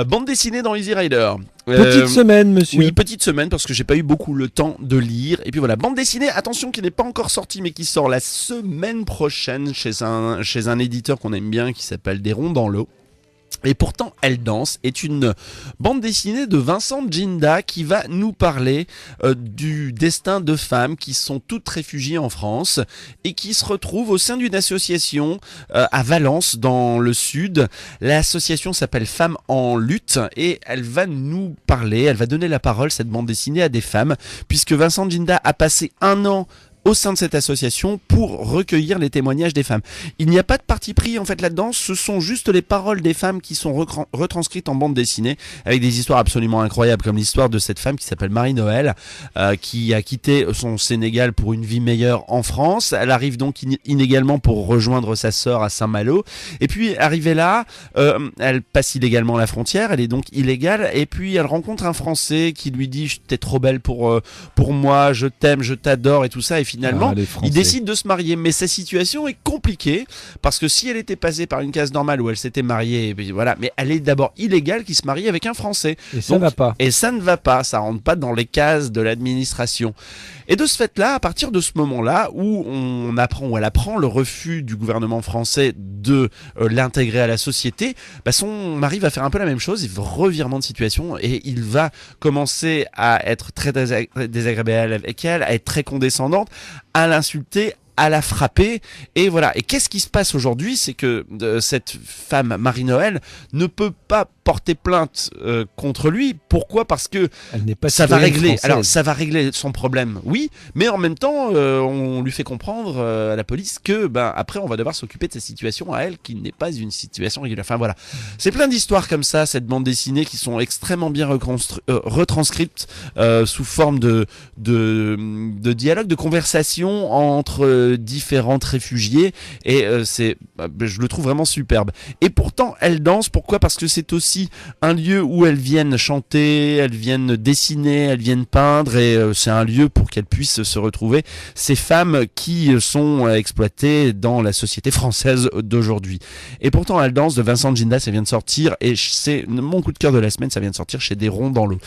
Bande dessinée dans Easy Rider. Petite semaine, monsieur. Oui, petite semaine parce que j'ai pas eu beaucoup le temps de lire. Et puis voilà, bande dessinée, attention, qui n'est pas encore sortie mais qui sort la semaine prochaine chez un éditeur qu'on aime bien qui s'appelle Des Ronds dans l'eau. Et pourtant, Elle danse est une bande dessinée de Vincent Ginda qui va nous parler du destin de femmes qui sont toutes réfugiées en France et qui se retrouvent au sein d'une association à Valence dans le sud. L'association s'appelle Femmes en lutte et elle va nous parler, elle va donner la parole, cette bande dessinée, à des femmes, puisque Vincent Ginda a passé 1 an au sein de cette association pour recueillir les témoignages des femmes. Il n'y a pas de parti pris en fait là-dedans, ce sont juste les paroles des femmes qui sont retranscrites en bande dessinée avec des histoires absolument incroyables, comme l'histoire de cette femme qui s'appelle Marie-Noël, qui a quitté son Sénégal pour une vie meilleure en France. Elle arrive donc inégalement pour rejoindre sa sœur à Saint-Malo, et puis arrivée là, elle passe illégalement la frontière, elle est donc illégale, et puis elle rencontre un Français qui lui dit « t'es trop belle pour moi, je t'aime, je t'adore » et tout ça, et finalement, il décide de se marier. Mais sa situation est compliquée parce que si elle était passée par une case normale où elle s'était mariée, voilà, mais elle est d'abord illégale qui se marie avec un Français. Et ça va pas. Et ça ne va pas, ça rentre pas dans les cases de l'administration. Et de ce fait-là, à partir de ce moment-là où elle apprend le refus du gouvernement français de l'intégrer à la société, son mari va faire un peu la même chose, il revirement de situation et il va commencer à être très désagréable avec elle, à être très condescendante, à l'insulter, à la frapper, et voilà. Et qu'est-ce qui se passe aujourd'hui, c'est que cette femme, Marie-Noël, ne peut pas porter plainte contre lui. Pourquoi ? Parce que ça va régler son problème, oui, mais en même temps, on lui fait comprendre à la police que après on va devoir s'occuper de sa situation à elle, qui n'est pas une situation régulière. Enfin voilà, c'est plein d'histoires comme ça, cette bande dessinée, qui sont extrêmement bien retranscrites sous forme de dialogue, de conversation entre différentes réfugiées, et je le trouve vraiment superbe. Et pourtant, Elle danse, pourquoi ? Parce que c'est aussi un lieu où elles viennent chanter, elles viennent dessiner, elles viennent peindre, et c'est un lieu pour qu'elles puissent se retrouver, ces femmes qui sont exploitées dans la société française d'aujourd'hui. Et pourtant, Elle danse de Vincent Ginda, ça vient de sortir, et c'est mon coup de cœur de la semaine, ça vient de sortir chez Des Ronds dans l'eau.